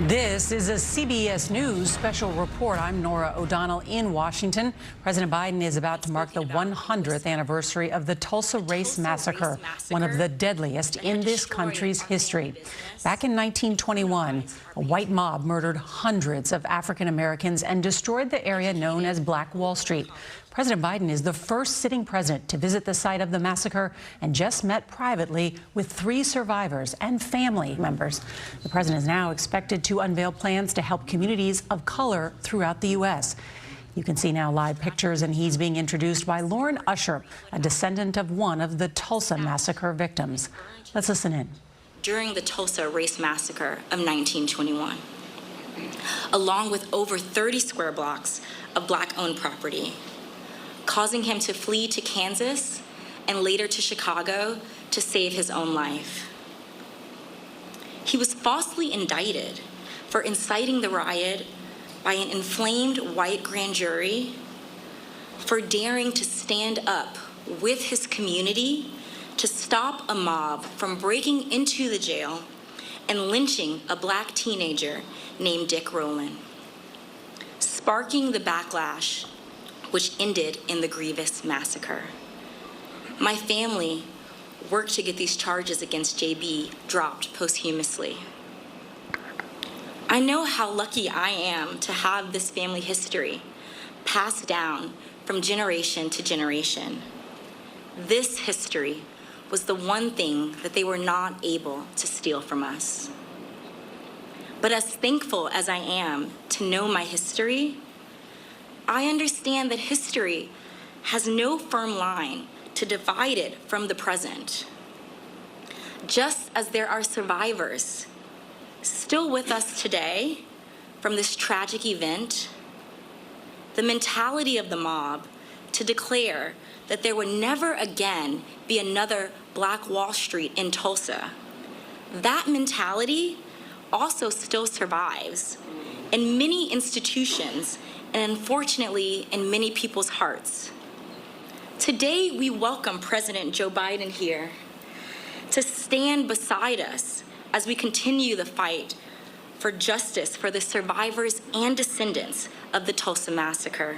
This is a CBS News Special Report. I'm Norah O'Donnell in Washington. President Biden is about to mark the 100th anniversary of the Tulsa Race Massacre, one of the deadliest in this country's history. Back in 1921, a white mob murdered hundreds of African Americans and destroyed the area known as Black Wall Street. President Biden is the first sitting president to visit the site of the massacre and just met privately with 3 survivors and family members. The president is now expected to unveil plans to help communities of color throughout the U.S. You can see now live pictures, and he's being introduced by Lauren Usher, a descendant of one of the Tulsa Massacre victims. Let's listen in. During the Tulsa Race Massacre of 1921, along with over 30 square blocks of Black-owned property, causing him to flee to Kansas and later to Chicago to save his own life. He was falsely indicted for inciting the riot by an inflamed white grand jury for daring to stand up with his community to stop a mob from breaking into the jail and lynching a Black teenager named Dick Rowland, sparking the backlash which ended in the grievous massacre. My family worked to get these charges against JB dropped posthumously. I know how lucky I am to have this family history passed down from generation to generation. This history was the one thing that they were not able to steal from us. But as thankful as I am to know my history, I understand that history has no firm line to divide it from the present. Just as there are survivors still with us today from this tragic event, the mentality of the mob to declare that there would never again be another Black Wall Street in Tulsa, that mentality also still survives in many institutions and unfortunately in many people's hearts. Today, we welcome President Joe Biden here to stand beside us as we continue the fight for justice for the survivors and descendants of the Tulsa Massacre.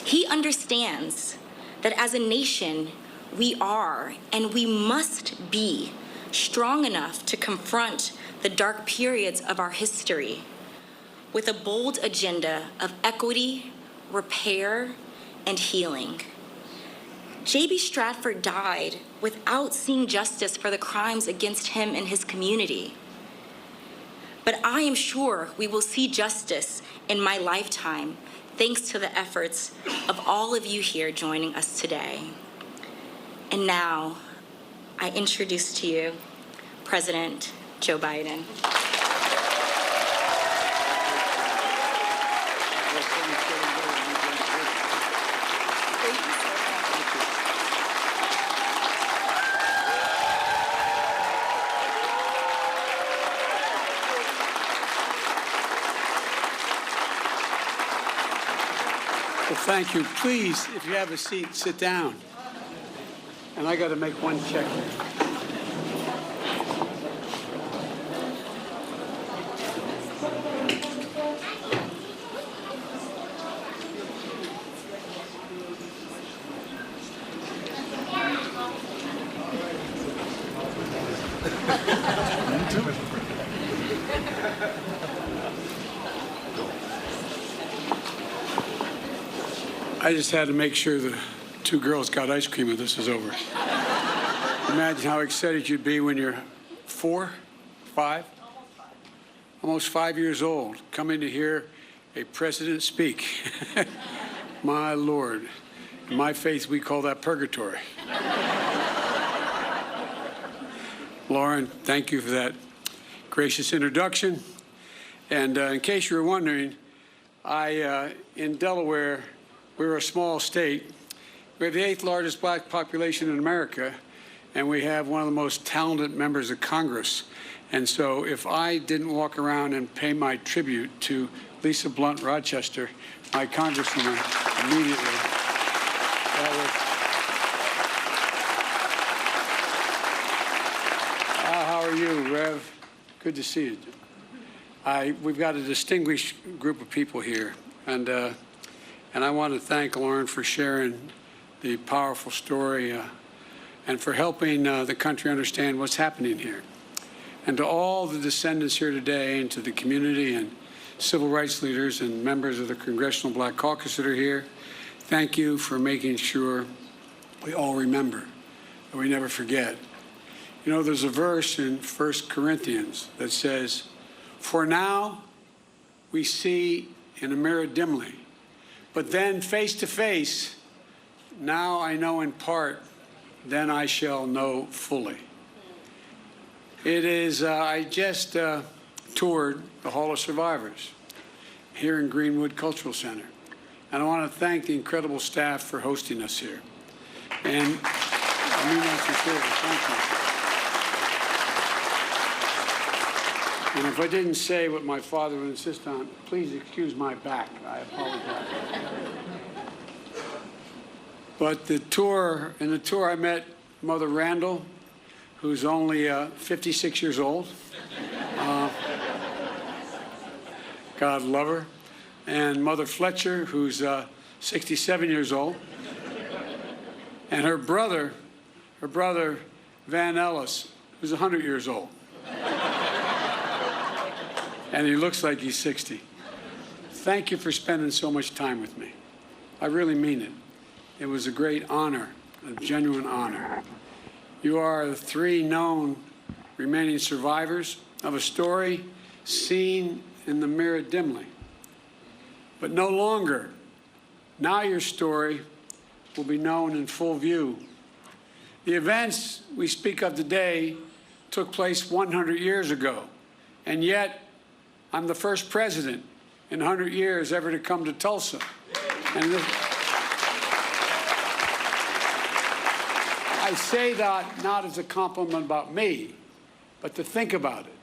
He understands that as a nation, we are and we must be strong enough to confront the dark periods of our history with a bold agenda of equity, repair, and healing. J.B. Stratford died without seeing justice for the crimes against him and his community. But I am sure we will see justice in my lifetime, thanks to the efforts of all of you here joining us today. And now, I introduce to you President Joe Biden. Well, thank you. Please, if you have a seat, sit down. And I got to make one check. I just had to make sure the 2 girls got ice cream when this is over. Imagine how excited you'd be when you're 4, 5, almost 5 years old, coming to hear a president speak. My Lord. In my faith, we call that purgatory. Lauren, thank you for that gracious introduction. And in case you were wondering, in Delaware, we're a small state. We have the 8th largest Black population in America, and we have one of the most talented members of Congress. And so if I didn't walk around and pay my tribute to Lisa Blunt Rochester, my congresswoman, immediately, that was... how are you, Rev? Good to see you. we've got a distinguished group of people here, and I want to thank Lauren for sharing the powerful story and for helping the country understand what's happening here. And to all the descendants here today, and to the community and civil rights leaders and members of the Congressional Black Caucus that are here, thank you for making sure we all remember and we never forget. You know, there's a verse in 1 Corinthians that says, "For now we see in a mirror dimly, but then face to face, now I know in part, then I shall know fully." It is, I just toured the Hall of Survivors here in Greenwood Cultural Center. And I want to thank the incredible staff for hosting us here. And I mean that sincerely. Thank you. And if I didn't say what my father would insist on, please excuse my back. I apologize. But in the tour I met Mother Randall, who's only 56 years old. God love her. And Mother Fletcher, who's 67 years old. And her brother Van Ellis, who's 100 years old. And he looks like he's 60. Thank you for spending so much time with me. I really mean it. It was a great honor, a genuine honor. You are the three known remaining survivors of a story seen in the mirror dimly, but no longer. Now your story will be known in full view. The events we speak of today took place 100 years ago, and yet I'm the first president in 100 years ever to come to Tulsa. And I say that not as a compliment about me, but to think about it.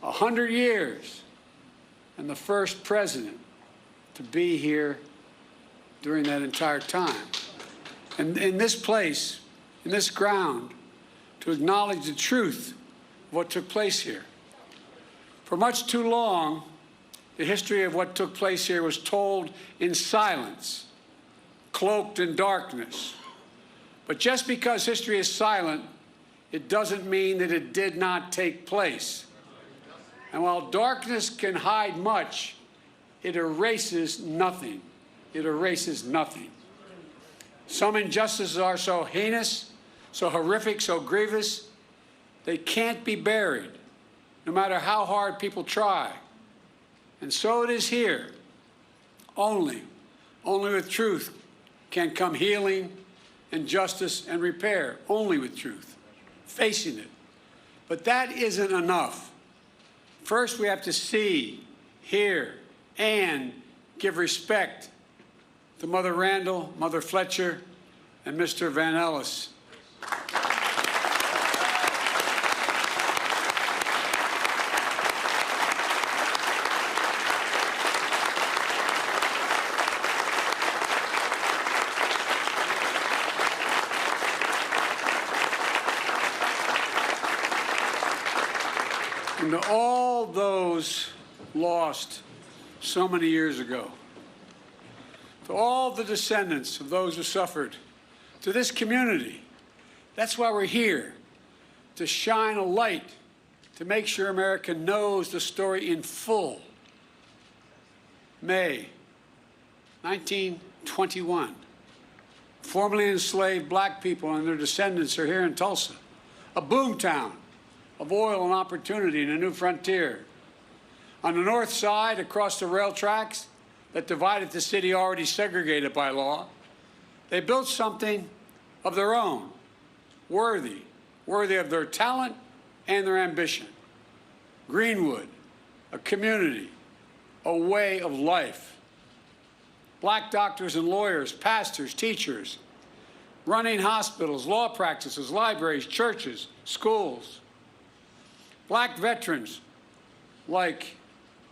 100 years and the first president to be here during that entire time. And in this place, in this ground, to acknowledge the truth of what took place here. For much too long, the history of what took place here was told in silence, cloaked in darkness. But just because history is silent, it doesn't mean that it did not take place. And while darkness can hide much, it erases nothing. It erases nothing. Some injustices are so heinous, so horrific, so grievous, they can't be buried, no matter how hard people try. And so it is here. Only with truth can come healing and justice and repair. Only with truth, facing it. But that isn't enough. First, we have to see, hear, and give respect to Mother Randall, Mother Fletcher, and Mr. Van Ellis. And to all those lost so many years ago, to all the descendants of those who suffered, to this community, that's why we're here, to shine a light, to make sure America knows the story in full. May 1921, formerly enslaved black people and their descendants are here in Tulsa, a boomtown of oil and opportunity and a new frontier. On the north side, across the rail tracks that divided the city already segregated by law, they built something of their own, worthy of their talent and their ambition. Greenwood, a community, a way of life. Black doctors and lawyers, pastors, teachers, running hospitals, law practices, libraries, churches, schools. Black veterans, like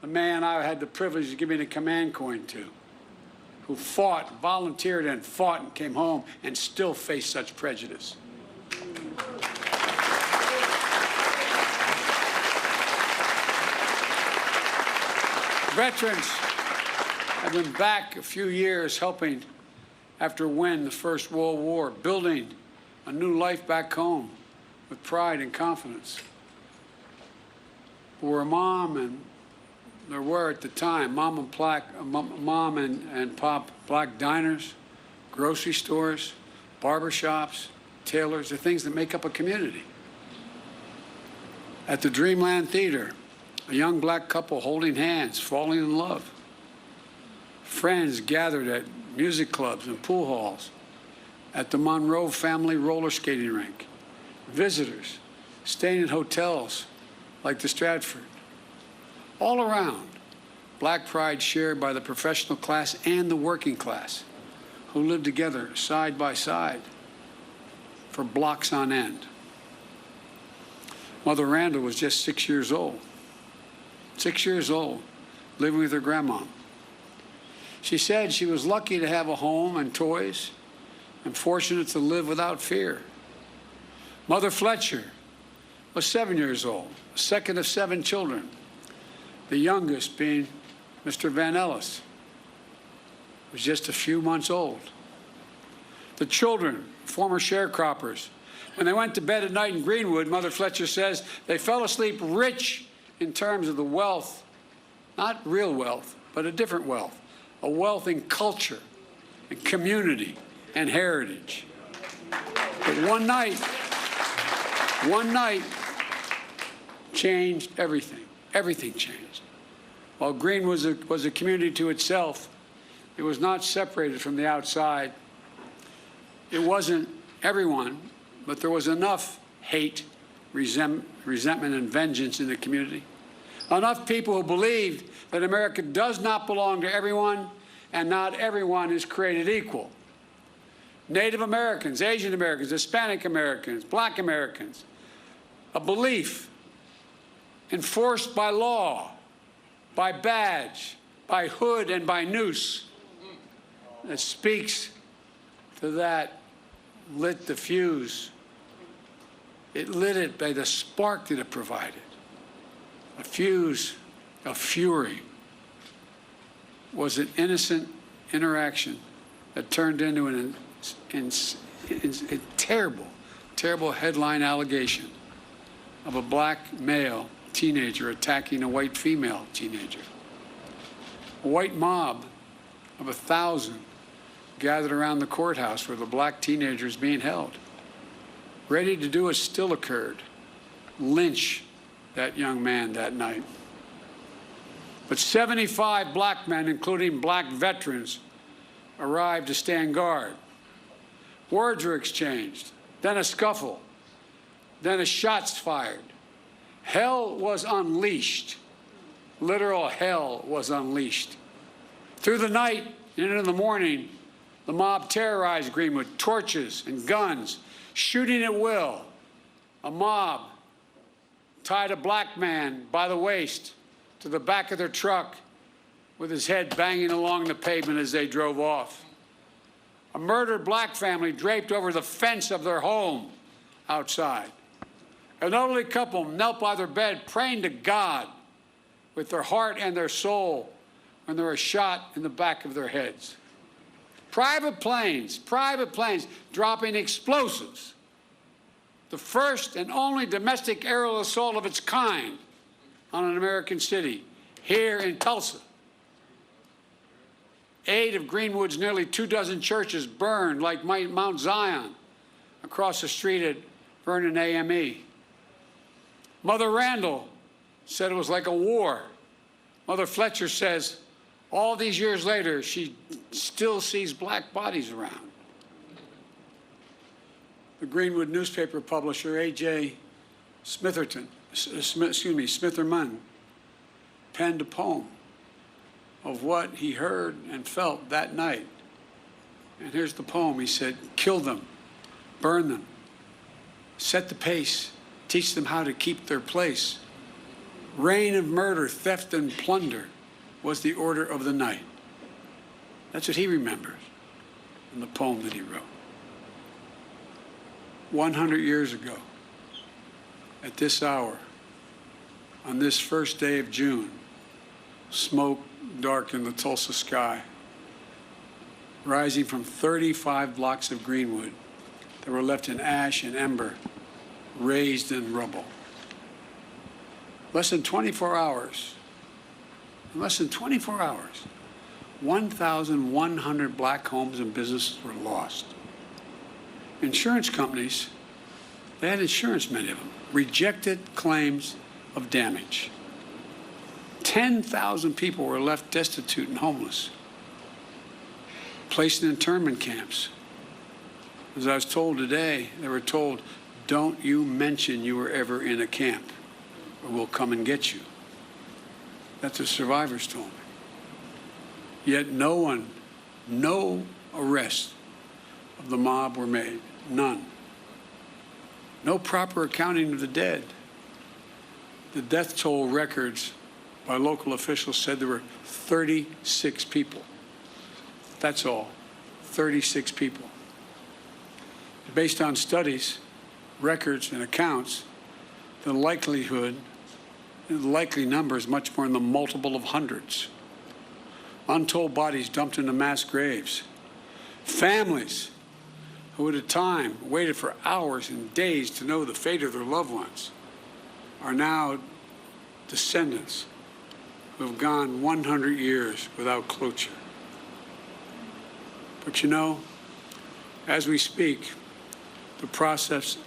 the man I had the privilege of giving a command coin to, who fought, volunteered and fought and came home and still face such prejudice. Veterans have been back a few years helping after winning the First World War, building a new life back home with pride and confidence. Where mom and there were at the time, mom and pop black diners, grocery stores, barbershops, tailors, the things that make up a community. At the Dreamland Theater, a young black couple holding hands, falling in love. Friends gathered at music clubs and pool halls, at the Monroe family roller skating rink. Visitors staying in hotels like the Stratford. All around, black pride shared by the professional class and the working class, who lived together side by side for blocks on end. Mother Randall was just 6 years old. 6 years old, living with her grandma. She said she was lucky to have a home and toys and fortunate to live without fear. Mother Fletcher was 7 years old, the second of 7 children, the youngest being Mr. Van Ellis, who was just a few months old. The children, former sharecroppers, when they went to bed at night in Greenwood, Mother Fletcher says they fell asleep rich in terms of the wealth, not real wealth, but a different wealth, a wealth in culture and community and heritage. But one night changed everything. Everything changed. While Greenwood was a community to itself, it was not separated from the outside. It wasn't everyone, but there was enough hate, resentment, and vengeance in the community. Enough people who believed that America does not belong to everyone and not everyone is created equal. Native Americans, Asian Americans, Hispanic Americans, Black Americans, a belief enforced by law, by badge, by hood, and by noose that speaks to that lit the fuse. It lit it by the spark that it provided. A fuse of fury was an innocent interaction that turned into a terrible, terrible headline allegation of a black male teenager attacking a white female teenager. A white mob of 1,000 gathered around the courthouse where the black teenager is being held. Ready to do as still occurred, lynch that young man that night. But 75 black men, including black veterans, arrived to stand guard. Words were exchanged, then a scuffle, then a shots fired. Hell was unleashed. Literal hell was unleashed. Through the night and into the morning, the mob terrorized Greenwood, torches and guns, shooting at will. A mob tied a black man by the waist to the back of their truck with his head banging along the pavement as they drove off. A murdered black family draped over the fence of their home outside. An elderly couple knelt by their bed praying to God with their heart and their soul when they were shot in the back of their heads. Private planes dropping explosives. The first and only domestic aerial assault of its kind on an American city, here in Tulsa. 8 of Greenwood's nearly 24 churches burned like Mount Zion across the street at Vernon AME. Mother Randall said it was like a war. Mother Fletcher says all these years later, she still sees black bodies around. The Greenwood newspaper publisher, A.J. Smitherman, penned a poem of what he heard and felt that night. And here's the poem. He said, kill them, burn them, set the pace, teach them how to keep their place. Reign of murder, theft, and plunder was the order of the night. That's what he remembers in the poem that he wrote. 100 years ago, at this hour, on this first day of June, Smoke darkened the Tulsa sky, rising from 35 blocks of Greenwood that were left in ash and ember, raised in rubble. Less than 24 hours, 1,100 black homes and businesses were lost. Insurance companies, they had insurance, many of them, rejected claims of damage. 10,000 people were left destitute and homeless, placed in internment camps. As I was told today, they were told, don't you mention you were ever in a camp, or we'll come and get you. That's what survivors told me. Yet no arrests of the mob were made, none. No proper accounting of the dead. The death toll records by local officials said there were 36 people. That's all, 36 people. Based on studies, records, and accounts, the likely number is much more in the multiple of hundreds. Untold bodies dumped into mass graves. Families who at a time waited for hours and days to know the fate of their loved ones are now descendants who have gone 100 years without closure. But you know, as we speak, the process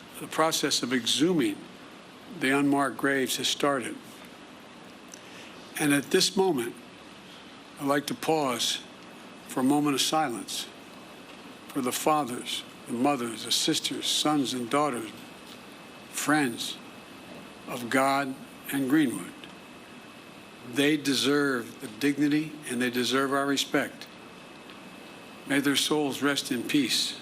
of exhuming the unmarked graves has started. And at this moment, I'd like to pause for a moment of silence for the fathers, the mothers, the sisters, sons and daughters, friends of God and Greenwood. They deserve the dignity and they deserve our respect. May their souls rest in peace.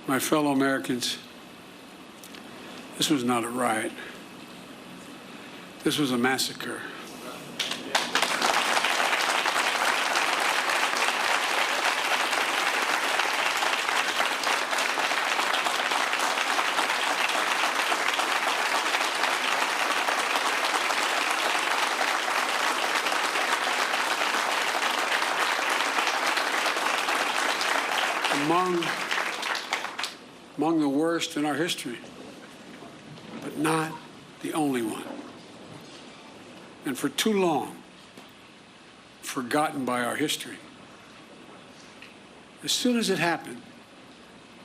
My fellow Americans, this was not a riot. This was a massacre. Among the worst in our history, but not the only one. And for too long, forgotten by our history. As soon as it happened,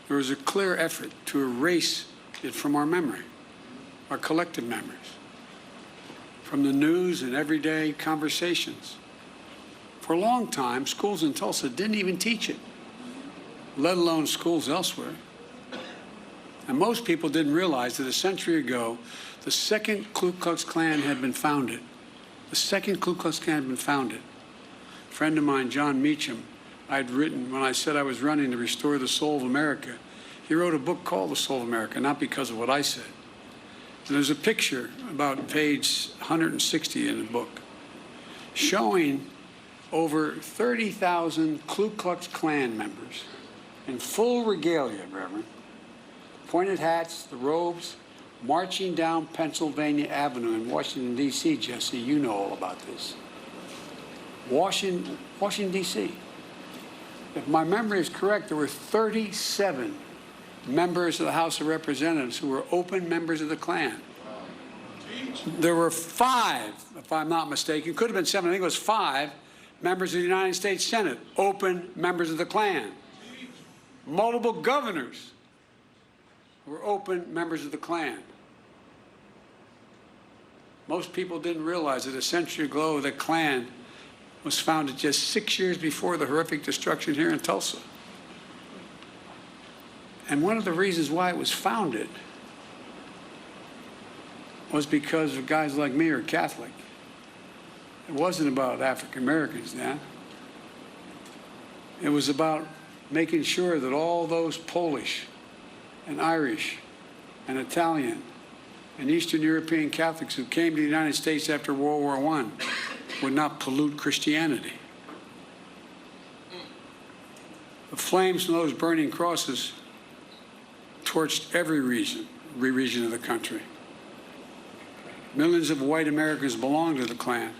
there was a clear effort to erase it from our memory, our collective memories, from the news and everyday conversations. For a long time, schools in Tulsa didn't even teach it, let alone schools elsewhere. And most people didn't realize that a century ago, the second Ku Klux Klan had been founded. The second Ku Klux Klan had been founded. A friend of mine, John Meacham, I'd written when I said I was running to restore the soul of America. He wrote a book called The Soul of America, not because of what I said. And there's a picture about page 160 in the book showing over 30,000 Ku Klux Klan members in full regalia, Reverend, pointed hats, the robes, marching down Pennsylvania Avenue in Washington, D.C., Jesse, you know all about this. Washington, D.C. If my memory is correct, there were 37 members of the House of Representatives who were open members of the Klan. There were 5, if I'm not mistaken, could have been 7, I think it was 5 members of the United States Senate, open members of the Klan. Multiple governors were open members of the Klan. Most people didn't realize that a century ago, the Klan was founded just 6 years before the horrific destruction here in Tulsa. And one of the reasons why it was founded was because of guys like me who are Catholic. It wasn't about African Americans then. It was about making sure that all those Polish and Irish and Italian and Eastern European Catholics who came to the United States after World War I would not pollute Christianity. The flames from those burning crosses torched every region of the country. Millions of white Americans belonged to the Klan,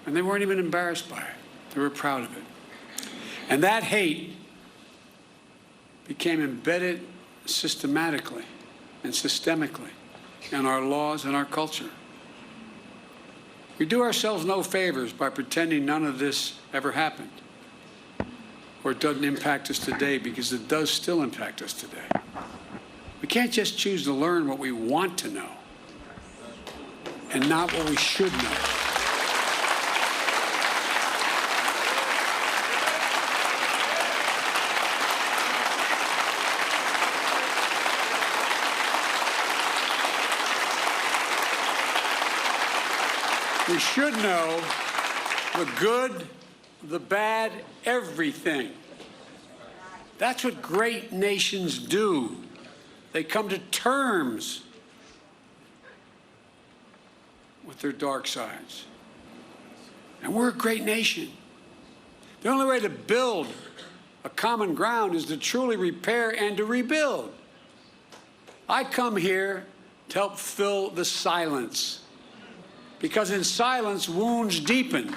and they weren't even embarrassed by it. They were proud of it. And that hate became embedded systematically and systemically in our laws and our culture. We do ourselves no favors by pretending none of this ever happened, or it doesn't impact us today, because it does still impact us today. We can't just choose to learn what we want to know and not what we should know. We should know the good, the bad, everything. That's what great nations do. They come to terms with their dark sides. And we're a great nation. The only way to build a common ground is to truly repair and to rebuild. I come here to help fill the silence, because in silence, wounds deepen.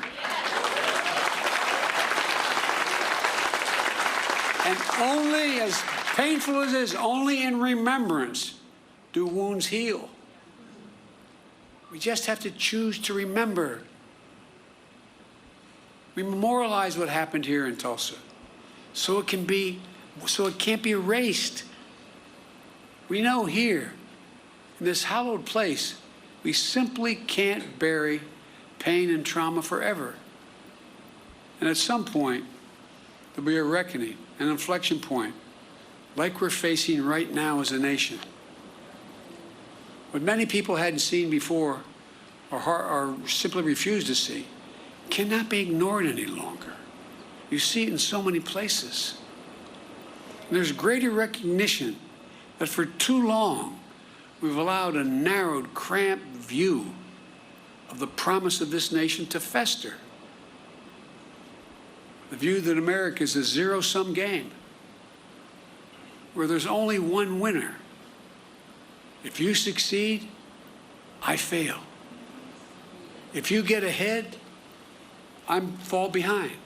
And only, as painful as it is, only in remembrance do wounds heal. We just have to choose to remember. We memorialize what happened here in Tulsa, so it can't be erased. We know here, in this hallowed place, we simply can't bury pain and trauma forever. And at some point, there'll be a reckoning, an inflection point, like we're facing right now as a nation. What many people hadn't seen before, or simply refused to see, cannot be ignored any longer. You see it in so many places. And there's greater recognition that for too long, we've allowed a narrowed, cramped view of the promise of this nation to fester. The view that America is a zero-sum game, where there's only one winner. If you succeed, I fail. If you get ahead, I fall behind.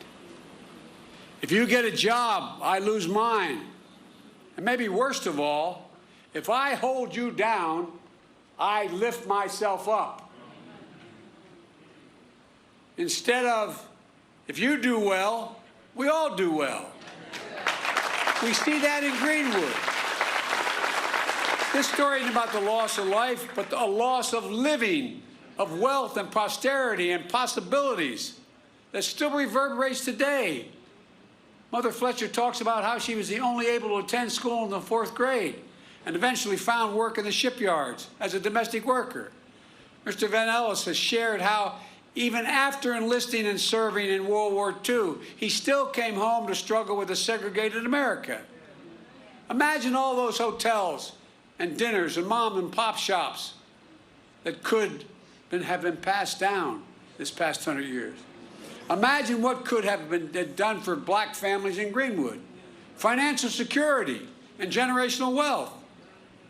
If you get a job, I lose mine. And maybe worst of all, if I hold you down, I lift myself up. Instead of, if you do well, we all do well. We see that in Greenwood. This story isn't about the loss of life, but a loss of living, of wealth and prosperity and possibilities that still reverberates today. Mother Fletcher talks about how she was the only able to attend school in the 4th grade and eventually found work in the shipyards as a domestic worker. Mr. Van Ellis has shared how even after enlisting and serving in World War II, he still came home to struggle with a segregated America. Imagine all those hotels and dinners and mom and pop shops that could have been passed down this past 100 years. Imagine what could have been done for black families in Greenwood. Financial security and generational wealth.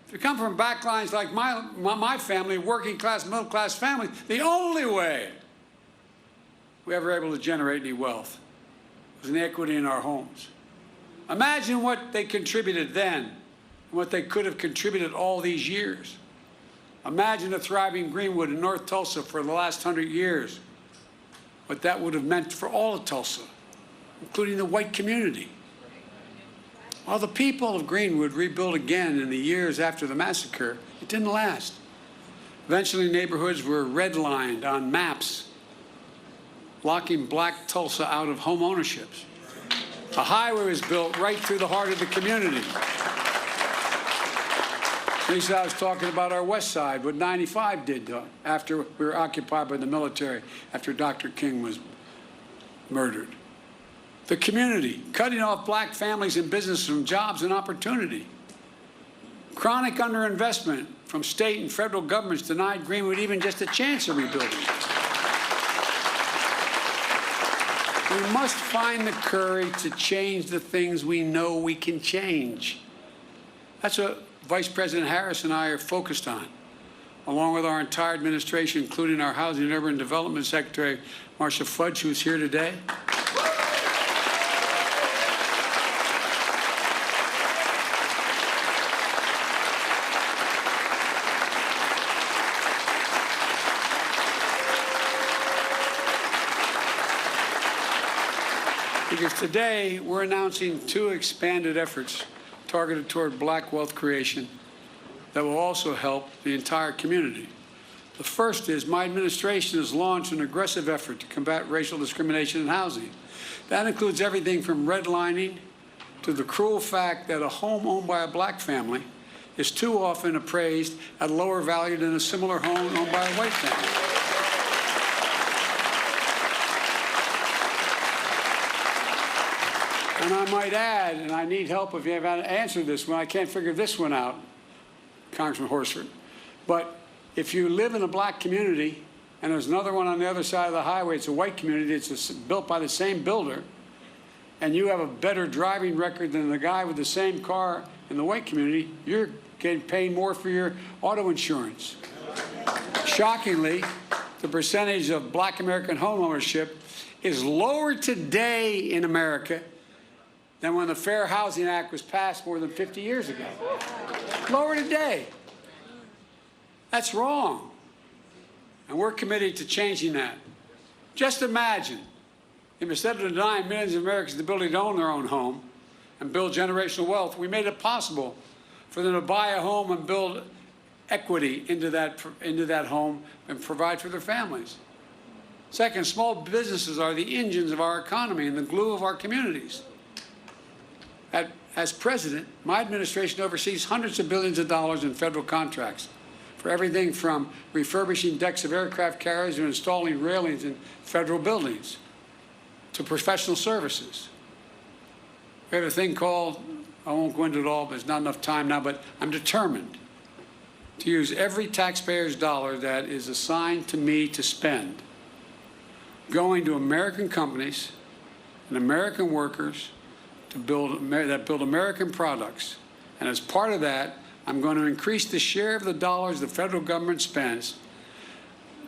If you come from backlines like my family, working class, middle class family, the only way we ever able to generate any wealth was in equity in our homes. Imagine what they contributed then and what they could have contributed all these years. Imagine a thriving Greenwood in North Tulsa for the last 100 years, what that would have meant for all of Tulsa, including the white community. While the people of Greenwood rebuilt again in the years after the massacre, it didn't last. Eventually, neighborhoods were redlined on maps, locking black Tulsa out of home ownerships. A highway was built right through the heart of the community. Lisa, I was talking about our west side, what 95 did after we were occupied by the military, after Dr. King was murdered. The community, cutting off black families and businesses from jobs and opportunity. Chronic underinvestment from state and federal governments denied Greenwood even just a chance of rebuilding. We must find the courage to change the things we know we can change. That's what Vice President Harris and I are focused on, along with our entire administration, including our Housing and Urban Development Secretary, Marcia Fudge, who's here today. Because today we're announcing two expanded efforts targeted toward black wealth creation that will also help the entire community. The first is my administration has launched an aggressive effort to combat racial discrimination in housing. That includes everything from redlining to the cruel fact that a home owned by a black family is too often appraised at a lower value than a similar home owned by a white family. And I might add, and I need help if you have answered this one, I can't figure this one out, Congressman Horsford, but if you live in a black community and there's another one on the other side of the highway, it's a white community, it's built by the same builder, and you have a better driving record than the guy with the same car in the white community, you're getting paid more for your auto insurance. Shockingly, the percentage of black American homeownership is lower today in America than when the Fair Housing Act was passed more than 50 years ago. Lower today. That's wrong. And we're committed to changing that. Just imagine if instead of denying millions of Americans the ability to own their own home and build generational wealth, we made it possible for them to buy a home and build equity into that home and provide for their families. Second, small businesses are the engines of our economy and the glue of our communities. As president, my administration oversees hundreds of billions of dollars in federal contracts for everything from refurbishing decks of aircraft carriers to installing railings in federal buildings to professional services. We have a thing called, I won't go into it all, there's not enough time now, but I'm determined to use every taxpayer's dollar that is assigned to me to spend going to American companies and American workers that build American products. And as part of that, I'm going to increase the share of the dollars the federal government spends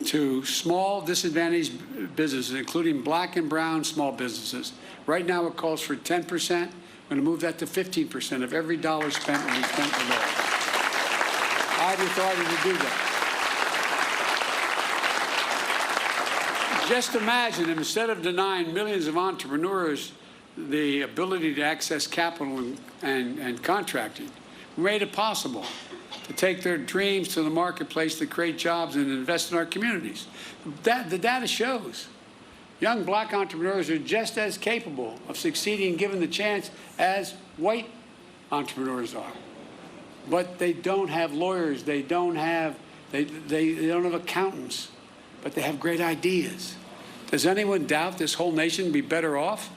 to small disadvantaged businesses, including black and brown small businesses. Right now it calls for 10%. I'm going to move that to 15% of every dollar spent will be spent for that. I have the authority to do that. Just imagine if instead of denying millions of entrepreneurs the ability to access capital and contracting, we made it possible to take their dreams to the marketplace to create jobs and invest in our communities. The data shows young black entrepreneurs are just as capable of succeeding given the chance as white entrepreneurs are. But they don't have lawyers, they don't have accountants, but they have great ideas. Does anyone doubt this whole nation would be better off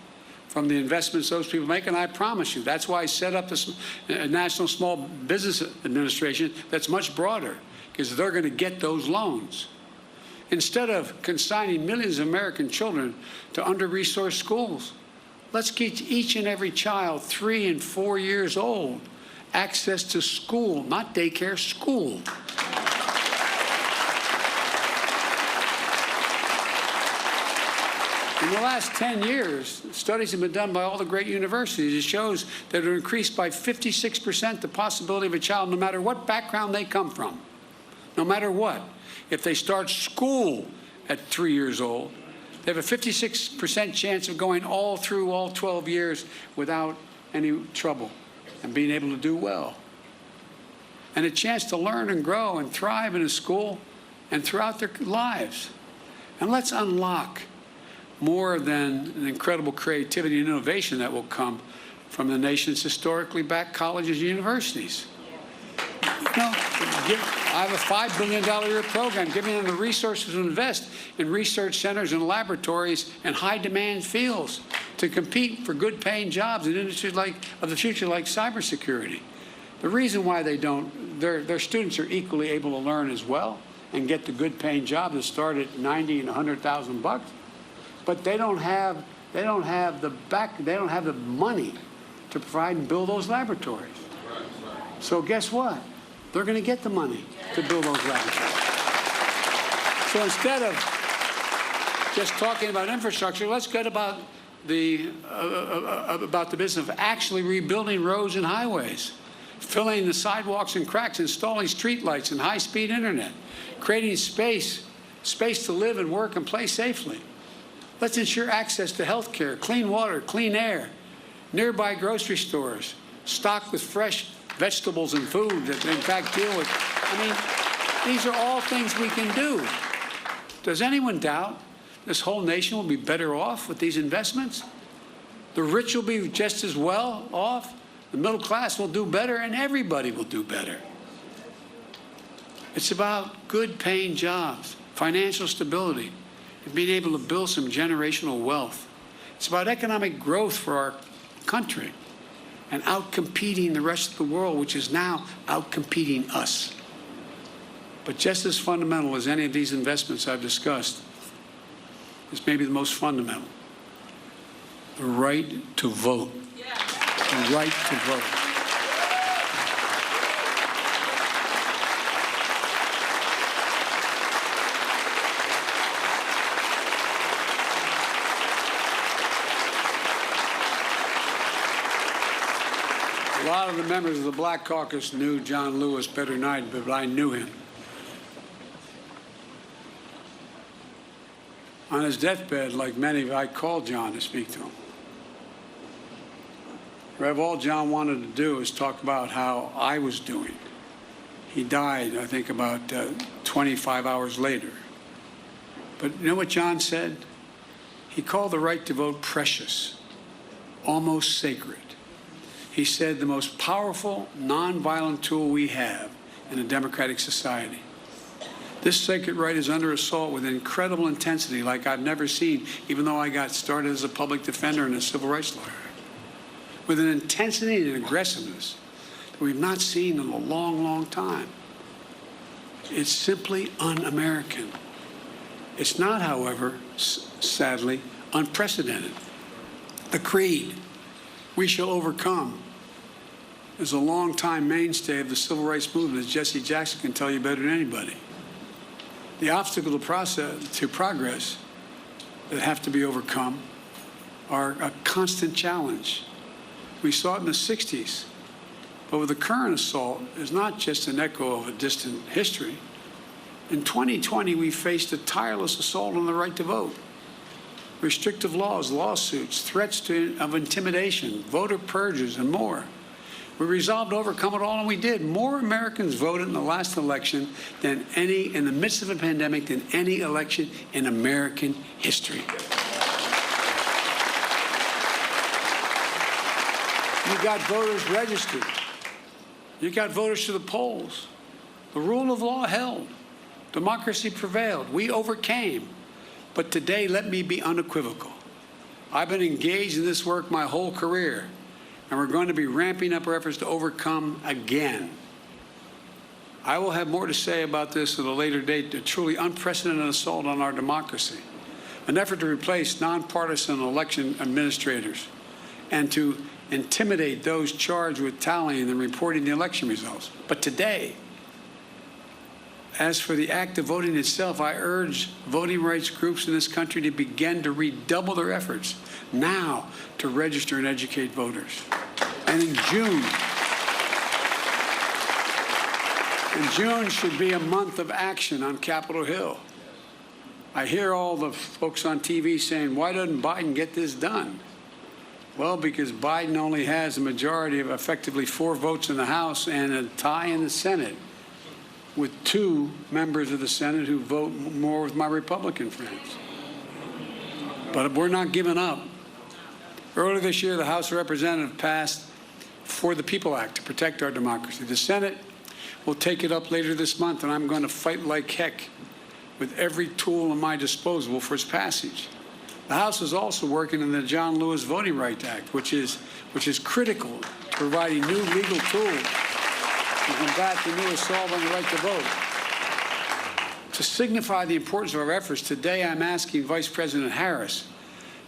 from the investments those people make? And I promise you, that's why I set up this National Small Business Administration that's much broader, because they're going to get those loans. Instead of consigning millions of American children to under-resourced schools, let's get each and every child 3 and 4 years old access to school, not daycare, school. In the last 10 years, studies have been done by all the great universities. It shows that it increased by 56% the possibility of a child, no matter what background they come from, no matter what. If they start school at 3 years old, they have a 56% chance of going all through all 12 years without any trouble and being able to do well. And a chance to learn and grow and thrive in a school and throughout their lives. And let's unlock more than an incredible creativity and innovation that will come from the nation's historically black colleges and universities. You know, I have a $5 billion a year program giving them the resources to invest in research centers and laboratories and high-demand fields to compete for good-paying jobs in industries of the future like cybersecurity. The reason why they don't, their students are equally able to learn as well and get the good paying job that start at 90 and 100,000 bucks, but they don't have the money to provide and build those laboratories. So guess what? They're going to get the money to build those laboratories. So instead of just talking about infrastructure, let's get about the business of actually rebuilding roads and highways, filling the sidewalks and cracks, installing streetlights and high-speed internet, creating space to live and work and play safely. Let's ensure access to health care, clean water, clean air, nearby grocery stores, stocked with fresh vegetables and food that in fact deal with. I mean, these are all things we can do. Does anyone doubt this whole nation will be better off with these investments? The rich will be just as well off, the middle class will do better, and everybody will do better. It's about good paying jobs, financial stability, and being able to build some generational wealth. It's about economic growth for our country and outcompeting the rest of the world, which is now outcompeting us. But just as fundamental as any of these investments I've discussed is maybe the most fundamental: the right to vote. The right to vote. A lot of the members of the Black Caucus knew John Lewis better than I did, but I knew him. On his deathbed, like many, I called John to speak to him. Rev, all John wanted to do is talk about how I was doing. He died, I think, about 25 hours later. But you know what John said? He called the right to vote precious, almost sacred. He said the most powerful, nonviolent tool we have in a democratic society. This sacred right is under assault with incredible intensity like I've never seen, even though I got started as a public defender and a civil rights lawyer. With an intensity and aggressiveness that we've not seen in a long, long time. It's simply un-American. It's not, however, sadly, unprecedented. The creed, "We shall overcome," is a long-time mainstay of the civil rights movement, as Jesse Jackson can tell you better than anybody. The obstacle to progress that have to be overcome are a constant challenge. We saw it in the 60s, but with the current assault, it's not just an echo of a distant history. In 2020, we faced a tireless assault on the right to vote. Restrictive laws, lawsuits, threats of intimidation, voter purges, and more. We resolved to overcome it all, and we did. More Americans voted in the last election in the midst of a pandemic, than any election in American history. You got voters registered. You got voters to the polls. The rule of law held. Democracy prevailed. We overcame. But today, let me be unequivocal. I've been engaged in this work my whole career, and we're going to be ramping up our efforts to overcome again. I will have more to say about this at a later date, a truly unprecedented assault on our democracy, an effort to replace nonpartisan election administrators and to intimidate those charged with tallying and reporting the election results. But today, as for the act of voting itself, I urge voting rights groups in this country to begin to redouble their efforts now to register and educate voters. And in June should be a month of action on Capitol Hill. I hear all the folks on TV saying, why doesn't Biden get this done? Well, because Biden only has a majority of effectively 4 votes in the House and a tie in the Senate, with 2 members of the Senate who vote more with my Republican friends. But we're not giving up. Earlier this year, the House of Representatives passed For the People Act to protect our democracy. The Senate will take it up later this month, and I'm going to fight like heck with every tool at my disposal for its passage. The House is also working on the John Lewis Voting Rights Act, which is critical to providing new legal tools to combat the new assault on the right to vote. To signify the importance of our efforts, today I'm asking Vice President Harris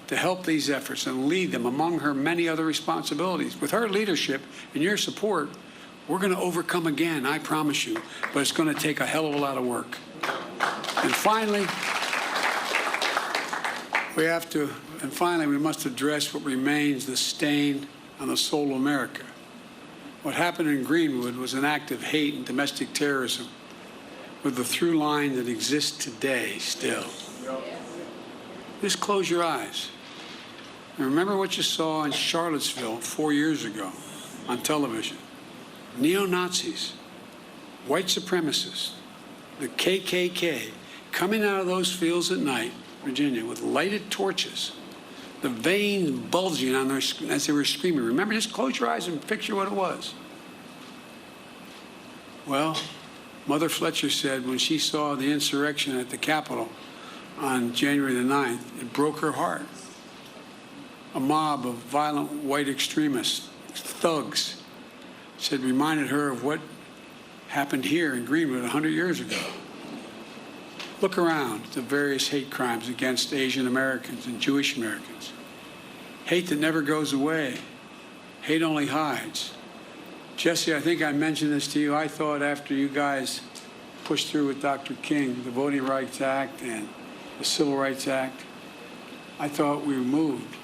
to help these efforts and lead them among her many other responsibilities. With her leadership and your support, we're going to overcome again, I promise you, but it's going to take a hell of a lot of work. And finally, we must address what remains the stain on the soul of America. What happened in Greenwood was an act of hate and domestic terrorism with the through line that exists today still. Just close your eyes and remember what you saw in Charlottesville 4 years ago on television. Neo-Nazis, white supremacists, the KKK coming out of those fields at night, Virginia, with lighted torches, the veins bulging on their, as they were screaming. Remember, just close your eyes and picture what it was. Well, Mother Fletcher said when she saw the insurrection at the Capitol on January the 9th, it broke her heart. A mob of violent white extremists, thugs, said reminded her of what happened here in Greenwood 100 years ago. Look around at the various hate crimes against Asian Americans and Jewish Americans. Hate that never goes away. Hate only hides. Jesse, I think I mentioned this to you. I thought after you guys pushed through with Dr. King, the Voting Rights Act and the Civil Rights Act, I thought we were moved.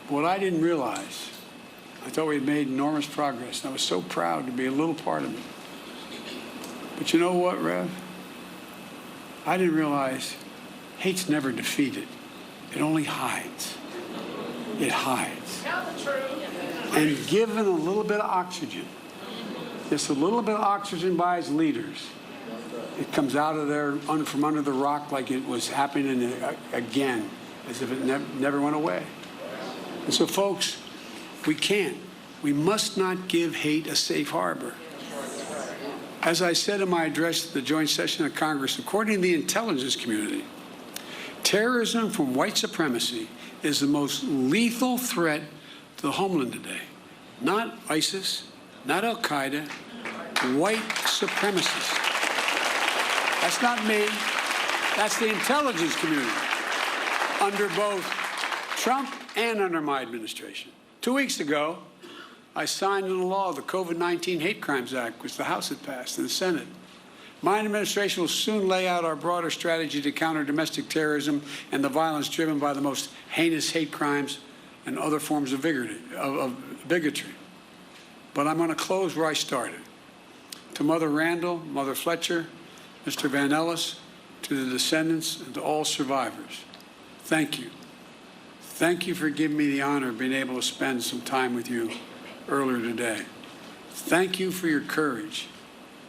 What I didn't realize, I thought we had made enormous progress, and I was so proud to be a little part of it. But you know what, Rev? I didn't realize hate's never defeated. It only hides. It hides. And given a little bit of oxygen, just a little bit of oxygen by its leaders, it comes out of there from under the rock like it was happening again, as if it never went away. And so, folks, we must not give hate a safe harbor. As I said in my address at the joint session of Congress, according to the intelligence community, terrorism from white supremacy is the most lethal threat to the homeland today. Not ISIS, not Al-Qaeda, white supremacists. That's not me. That's the intelligence community under both Trump and under my administration. 2 weeks ago, I signed into law the COVID-19 Hate Crimes Act, which the House had passed, and the Senate. My administration will soon lay out our broader strategy to counter domestic terrorism and the violence driven by the most heinous hate crimes and other forms of bigotry. But I'm going to close where I started. To Mother Randall, Mother Fletcher, Mr. Van Ellis, to the descendants, and to all survivors, thank you. Thank you for giving me the honor of being able to spend some time with you earlier today. Thank you for your courage.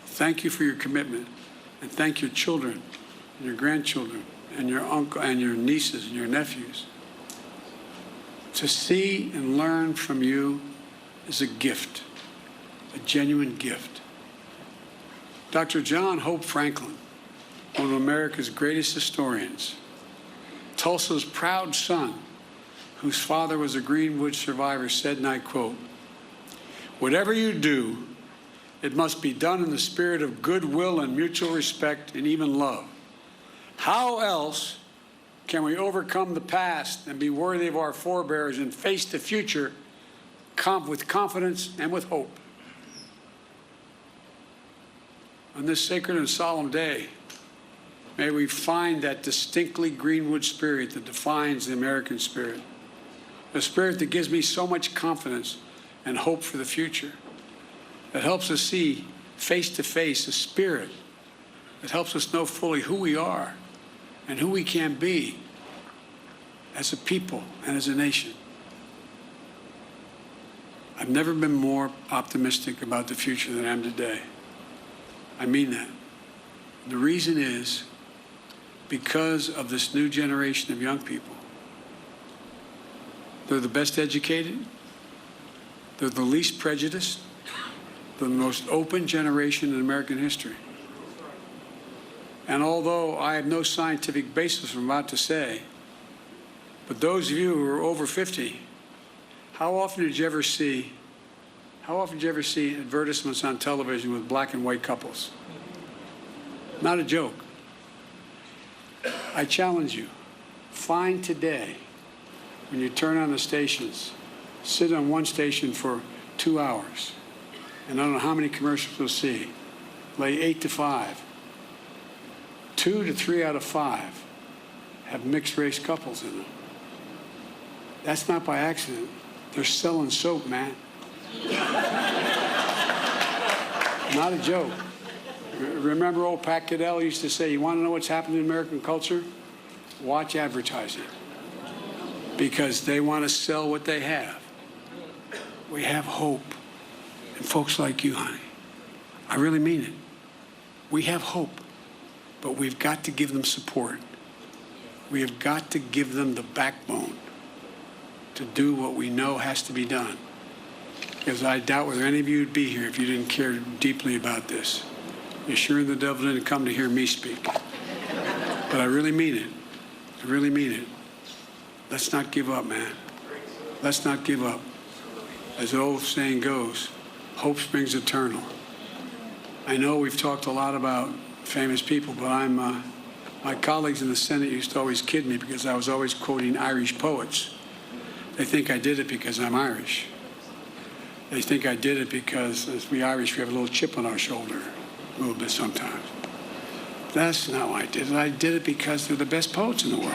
Thank you for your commitment. And thank your children and your grandchildren and your uncle and your nieces and your nephews. To see and learn from you is a gift, a genuine gift. Dr. John Hope Franklin, one of America's greatest historians, Tulsa's proud son, whose father was a Greenwood survivor, said, and I quote, "Whatever you do, it must be done in the spirit of goodwill and mutual respect and even love. How else can we overcome the past and be worthy of our forebears and face the future with confidence and with hope?" On this sacred and solemn day, may we find that distinctly Greenwood spirit that defines the American spirit, a spirit that gives me so much confidence and hope for the future, that helps us see face to face a spirit that helps us know fully who we are and who we can be as a people and as a nation. I've never been more optimistic about the future than I am today. I mean that. The reason is because of this new generation of young people. They're the best educated. They're the least prejudiced. They're the most open generation in American history. And although I have no scientific basis for what I'm about to say, but those of you who are over 50, how often did you ever see How often did you ever see advertisements on television with black and white couples? Not a joke. I challenge you, find today, when you turn on the stations, sit on one station for 2 hours, and I don't know how many commercials you'll see, lay 8 to 5. 2 to 3 out of 5 have mixed-race couples in them. That's not by accident. They're selling soap, man. Not a joke. Remember old Pat Caddell used to say, you want to know what's happening in American culture? Watch advertising. Because they want to sell what they have. We have hope. And folks like you, honey, I really mean it. We have hope, but we've got to give them support. We have got to give them the backbone to do what we know has to be done. Because I doubt whether any of you would be here if you didn't care deeply about this. You're sure the devil didn't come to hear me speak. But I really mean it. I really mean it. Let's not give up, man. Let's not give up. As the old saying goes, hope springs eternal. I know we've talked a lot about famous people, but my colleagues in the Senate used to always kid me because I was always quoting Irish poets. They think I did it because I'm Irish. They think I did it because, as we Irish, we have a little chip on our shoulder, a little bit sometimes. That's not why I did it. I did it because they're the best poets in the world.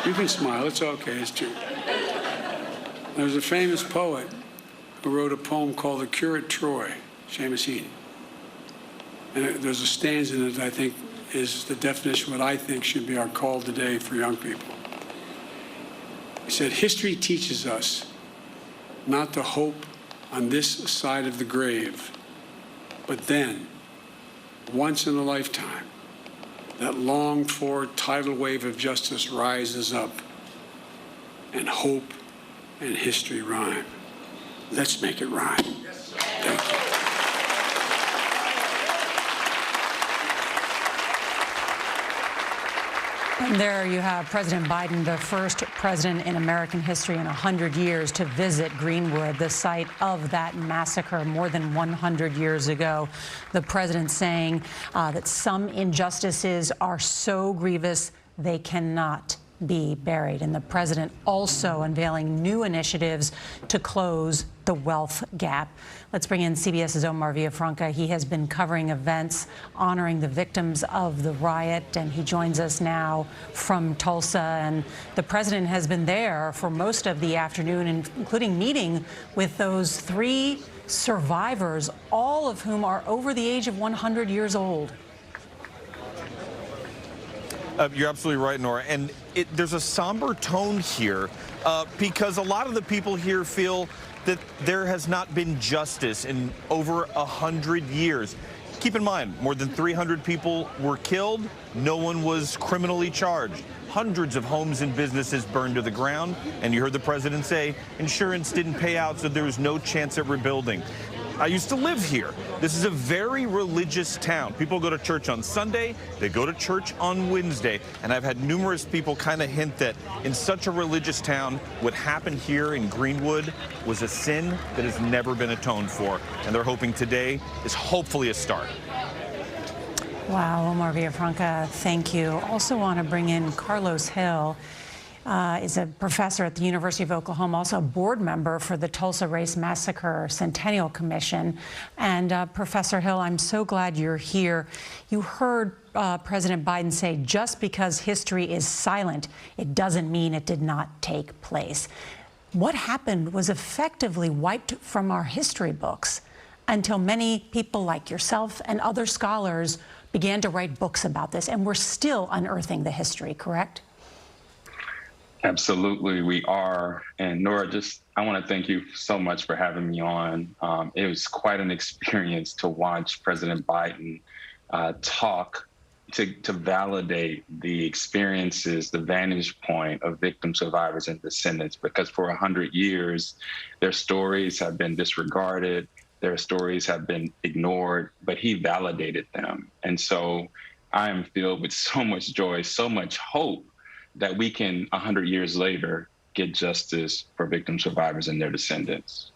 You can smile. It's okay. It's true. There's a famous poet who wrote a poem called The Cure at Troy, Seamus Heaney. And there's a stanza in it that I think is the definition of what I think should be our call today for young people. He said, history teaches us not to hope on this side of the grave, but then, once in a lifetime, that longed-for tidal wave of justice rises up, and hope and history rhyme. Let's make it rhyme. Thank you. And there you have President Biden, the first president in American history in 100 years to visit Greenwood, the site of that massacre more than 100 years ago. The president saying that some injustices are so grievous they cannot be buried. And the president also unveiling new initiatives to close the wealth gap. Let's bring in CBS's Omar Villafranca. He has been covering events honoring the victims of the riot, and he joins us now from Tulsa. And the president has been there for most of the afternoon, including meeting with those 3 survivors, all of whom are over the age of 100 years old. You're absolutely right, Nora. And there's a somber tone here because a lot of the people here feel that there has not been justice in over 100 years. Keep in mind, more than 300 people were killed. No one was criminally charged. Hundreds of homes and businesses burned to the ground. And you heard the president say insurance didn't pay out, so there was no chance at rebuilding. I used to live here. This is a very religious town. People go to church on Sunday, they go to church on Wednesday, and I've had numerous people kind of hint that in such a religious town, what happened here in Greenwood was a sin that has never been atoned for, and they're hoping today is hopefully a start. Wow, Omar Villafranca, thank you. Also want to bring in Karlos Hill. Is a professor at the University of Oklahoma, also a board member for the Tulsa Race Massacre Centennial Commission. And Professor Hill, I'm so glad you're here. You heard President Biden say just because history is silent, it doesn't mean it did not take place. What happened was effectively wiped from our history books until many people like yourself and other scholars began to write books about this. And we're still unearthing the history, correct? Absolutely, we are. And Nora, I want to thank you so much for having me on. It was quite an experience to watch President Biden talk to validate the experiences, the vantage point of victim survivors and descendants, because for 100 years, their stories have been disregarded, their stories have been ignored, but he validated them. And so I am filled with so much joy, so much hope that we can, 100 years later, get justice for victim survivors and their descendants.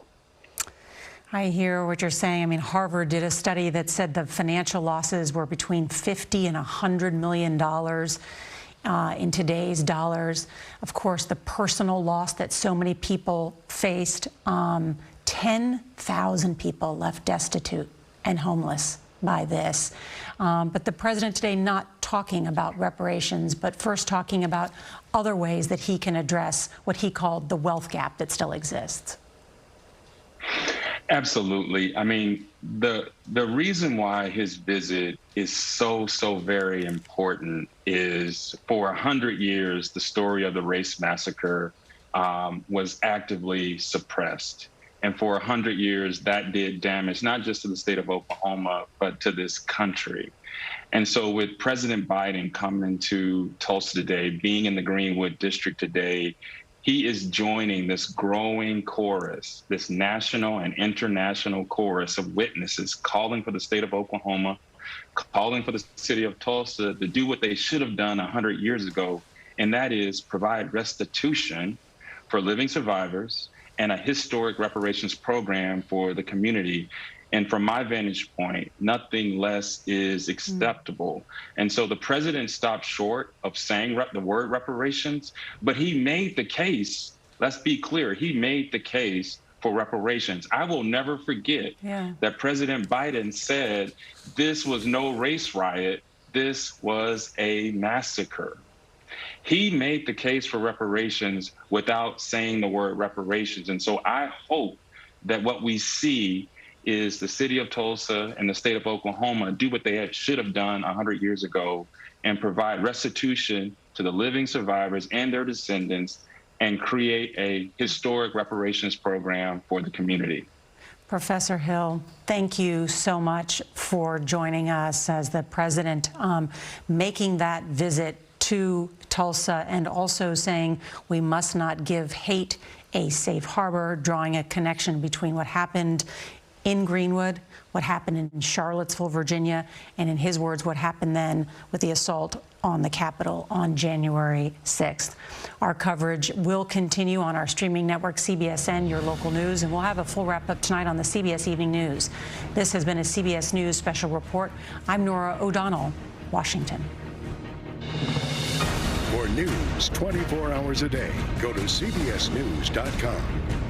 I hear what you're saying. I mean, Harvard did a study that said the financial losses were between $50 and $100 million in today's dollars. Of course, the personal loss that so many people faced, 10,000 people left destitute and homeless by this. But the president today not talking about reparations, but first talking about other ways that he can address what he called the wealth gap that still exists. Absolutely. I mean, the reason why his visit is so very important is for 100 years, the story of the race massacre was actively suppressed. And for 100 years, that did damage, not just to the state of Oklahoma, but to this country. And so with President Biden coming to Tulsa today, being in the Greenwood district today, he is joining this growing chorus, this national and international chorus of witnesses calling for the state of Oklahoma, calling for the city of Tulsa to do what they should have done 100 years ago, and that is provide restitution for living survivors and a historic reparations program for the community. And from my vantage point, nothing less is acceptable. And so the president stopped short of saying the word reparations, but he made the case, let's be clear, he made the case for reparations. I will never forget that President Biden said this was no race riot, this was a massacre. He made the case for reparations without saying the word reparations. And so I hope that what we see is the city of Tulsa and the state of Oklahoma do what they should have done 100 years ago and provide restitution to the living survivors and their descendants and create a historic reparations program for the community. Professor Hill, thank you so much for joining us as the president making that visit to Tulsa and also saying we must not give hate a safe harbor, drawing a connection between what happened in Greenwood, what happened in Charlottesville, Virginia, and in his words, what happened then with the assault on the Capitol on January 6th. Our coverage will continue on our streaming network, CBSN, your local news, and we'll have a full wrap-up tonight on the CBS Evening News. This has been a CBS News Special Report. I'm Norah O'Donnell, Washington. For news 24 hours a day, go to CBSNews.com.